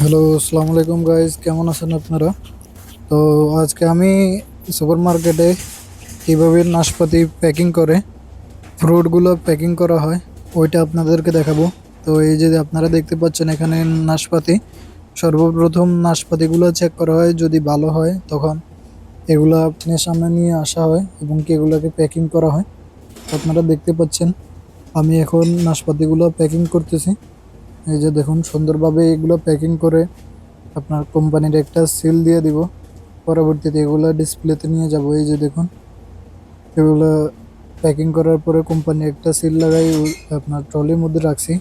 Hello, আসসালামু আলাইকুম guys, কেমন আছেন আপনারা? তো আজকে আমি সুপার মার্কেটে কীভাবে নাশপাতি প্যাকিং করে ফ্রুটগুলো প্যাকিং করা হয় ওইটা আপনাদেরকে দেখাবো। তো এই যে আপনারা দেখতে পাচ্ছেন এখানে নাশপাতি, সর্বপ্রথম নাশপাতিগুলো চেক করা হয়, যদি ভালো হয় তখন এগুলা আপনার সামনে নিয়ে আসা হয় এবং কি এগুলাকে প্যাকিং করা হয়। তো আপনারা দেখতে পাচ্ছেন আমি এখন নাশপাতিগুলো প্যাকিং করতেছি। এই যে দেখুন, সুন্দরভাবে এগুলো প্যাকিং করে আপনার কোম্পানির একটা সিল দিয়ে দিব। পরবর্তীতে এগুলো ডিসপ্লেতে নিয়ে যাব। এই যে দেখুন, এগুলো প্যাকিং করার পরে কোম্পানি একটা সিল লাগাই আপনার ট্রলির মধ্যে রাখছি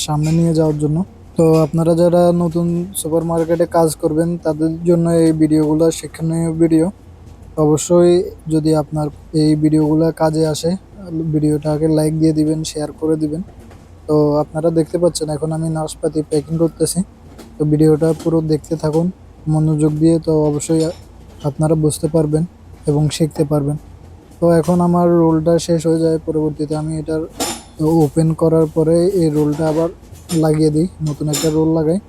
সামনে নিয়ে যাওয়ার জন্য। তো আপনারা যারা নতুন সুপার মার্কেটে কাজ করবেন তাদের জন্য এই ভিডিওগুলো শিক্ষণীয় ভিডিও। অবশ্যই যদি আপনার এই ভিডিওগুলো কাজে আসে, ভিডিওটাকে লাইক দিয়ে দিবেন, শেয়ার করে দিবেন। তো আপনারা দেখতে পাচ্ছেন এখন আমি নাশপাতি প্যাকিং করতেছি। তো ভিডিওটা পুরো দেখতে থাকুন মনোযোগ দিয়ে, তো অবশ্যই আপনারা বুঝতে পারবেন এবং শিখতে পারবেন। তো এখন আমার রোলটা শেষ হয়ে যায়, পরবর্তীতে আমি এটার ওপেন করার পরে এই রোলটা আবার লাগিয়ে দিই, নতুন একটা রোল লাগাই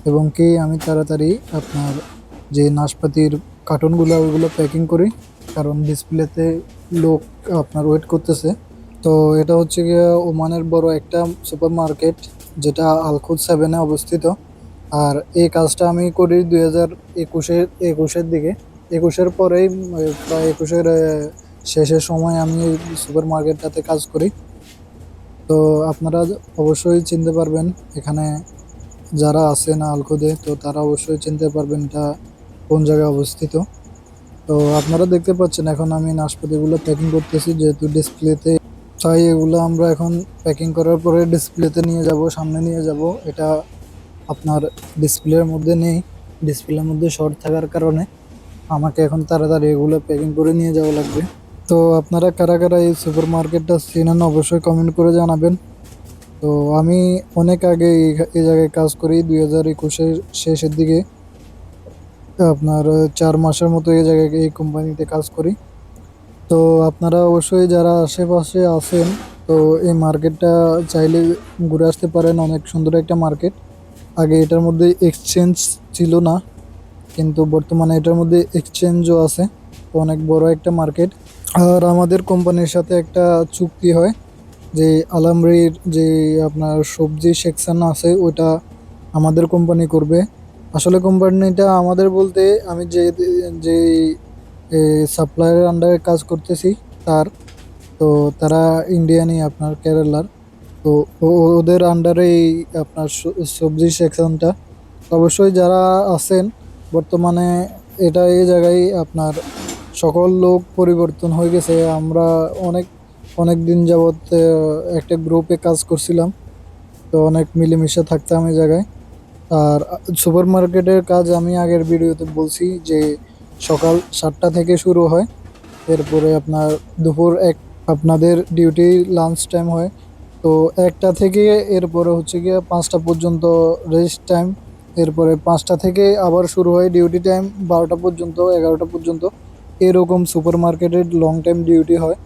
এবং কি আমি তাড়াতাড়ি আপনার যে নাশপাতির কার্টুনগুলো ওইগুলো প্যাকিং করি, কারণ ডিসপ্লেতে লোক আপনার ওয়েট করতেছে। তো এটা হচ্ছে গিয়ে ওমানের বড় একটা সুপার মার্কেট, যেটা আল-খুদ 7-এ অবস্থিত। আর এই কাজটা আমি করি 2021-এর দিকে, 21-এর পরেই প্রায় 21-এর শেষের সময় আমি সুপার মার্কেটটাতে কাজ করি। তো আপনারা অবশ্যই চিনতে পারবেন এখানে যারা আছেন আল-খুদে, তো তারা অবশ্যই চিনতে পারবেন এটা কোন জায়গায় অবস্থিত। তো আপনারা দেখতে পাচ্ছেন এখন আমি নাশপাতিগুলো প্যাকিং করতেছি, যেহেতু ডিসপ্লেতে, তাই এগুলো আমরা এখন প্যাকিং করার পরে ডিসপ্লেতে নিয়ে যাব, সামনে নিয়ে যাব। এটা আপনার ডিসপ্লের মধ্যে নেই, ডিসপ্লের মধ্যে শর্ট থাকার কারণে আমাকে এখন তাড়াতাড়ি এগুলো প্যাকিং করে নিয়ে যাওয়া লাগবে। তো আপনারা কারা কারা এই সুপার মার্কেটটা চেনেন অবশ্যই কমেন্ট করে জানাবেন। তো আমি অনেক আগে এই জায়গায় কাজ করি, 2021-এর শেষের দিকে, আপনার 4 মাসের মতো এই জায়গায় এই কোম্পানিতে কাজ করি। তো আপনারা অবশ্যই যারা আশেপাশে আছেন, তো এই মার্কেটটা চাইলে ঘুরে আসতে পারেন, অনেক সুন্দর একটা মার্কেট। আগে এটার মধ্যে এক্সচেঞ্জ ছিল না, কিন্তু বর্তমানে এটার মধ্যে এক্সচেঞ্জও আছে। তো অনেক বড় একটা মার্কেট। আর আমাদের কোম্পানির সাথে একটা চুক্তি হয় যে আলামরির যে আপনার সবজি সেকশন আছে ওইটা আমাদের কোম্পানি করবে। আসলে কোম্পানিটা আমাদের বলতে আমি যে যে সাপ্লায়ারের আন্ডারে কাজ করতেছি তার, তো তারা ইন্ডিয়ানই, আপনার কেরালার। তো ওদের আন্ডারে এই আপনার সবজি সেকশনটা। অবশ্যই যারা আছেন বর্তমানে, এটা এই জায়গায় আপনার সকল লোক পরিবর্তন হয়ে গেছে। আমরা অনেক অনেক দিন যাবৎ একটা গ্রুপে কাজ করছিলাম, তো অনেক মিলেমিশে থাকতাম এই জায়গায়। আর সুপার মার্কেটের কাজ আমি আগের ভিডিওতে বলছি যে সকাল 7টা থেকে শুরু হয়, এরপরে আপনার দুপুর 1 আপনাদের ডিউটি লাঞ্চ টাইম হয়। তো 1টা থেকে এরপরে হচ্ছে গিয়ে 5টা পর্যন্ত রেস্ট টাইম। এরপরে 5টা থেকে আবার শুরু হয় ডিউটি টাইম, 12টা পর্যন্ত, 11টা পর্যন্ত। এরকম সুপার মার্কেটের লং টাইম ডিউটি হয়।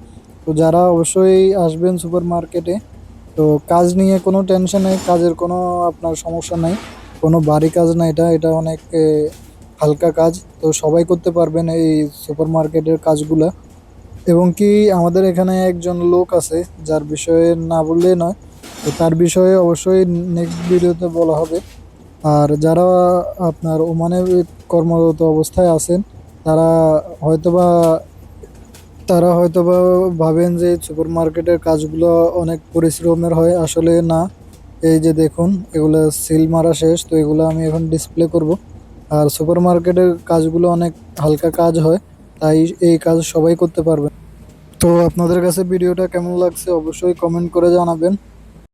তো যারা অবশ্যই আসবেন সুপার মার্কেটে, তো কাজ নিয়ে কোনো টেনশন নেই, কাজের কোনো আপনার সমস্যা নাই, কোনো ভারী কাজ না, এটা এটা অনেক হালকা কাজ। তো সবাই করতে পারবেন এই সুপার মার্কেটের কাজগুলা। এবং কি আমাদের এখানে একজন লোক আছে যার বিষয়ে না বললেই নয়, তো তার বিষয়ে অবশ্যই নেক্সট ভিডিওতে বলা হবে। আর যারা আপনার ওমানে কর্মরত অবস্থায় আছেন, তারা হয়তোবা তারা হয়তোবা ভাবেন যে সুপার মার্কেটের কাজগুলো অনেক পরিশ্রমের হয়, আসলে না। এই যে দেখুন, এগুলো সিল মারা শেষ, তো এগুলো আমি এখন ডিসপ্লে করব। আর সুপার মার্কেটের কাজগুলো অনেক হালকা কাজ হয়, তাই এই কাজ সবাই করতে পারবে। তো আপনাদের কাছে ভিডিওটা কেমন লাগছে অবশ্যই কমেন্ট করে জানাবেন।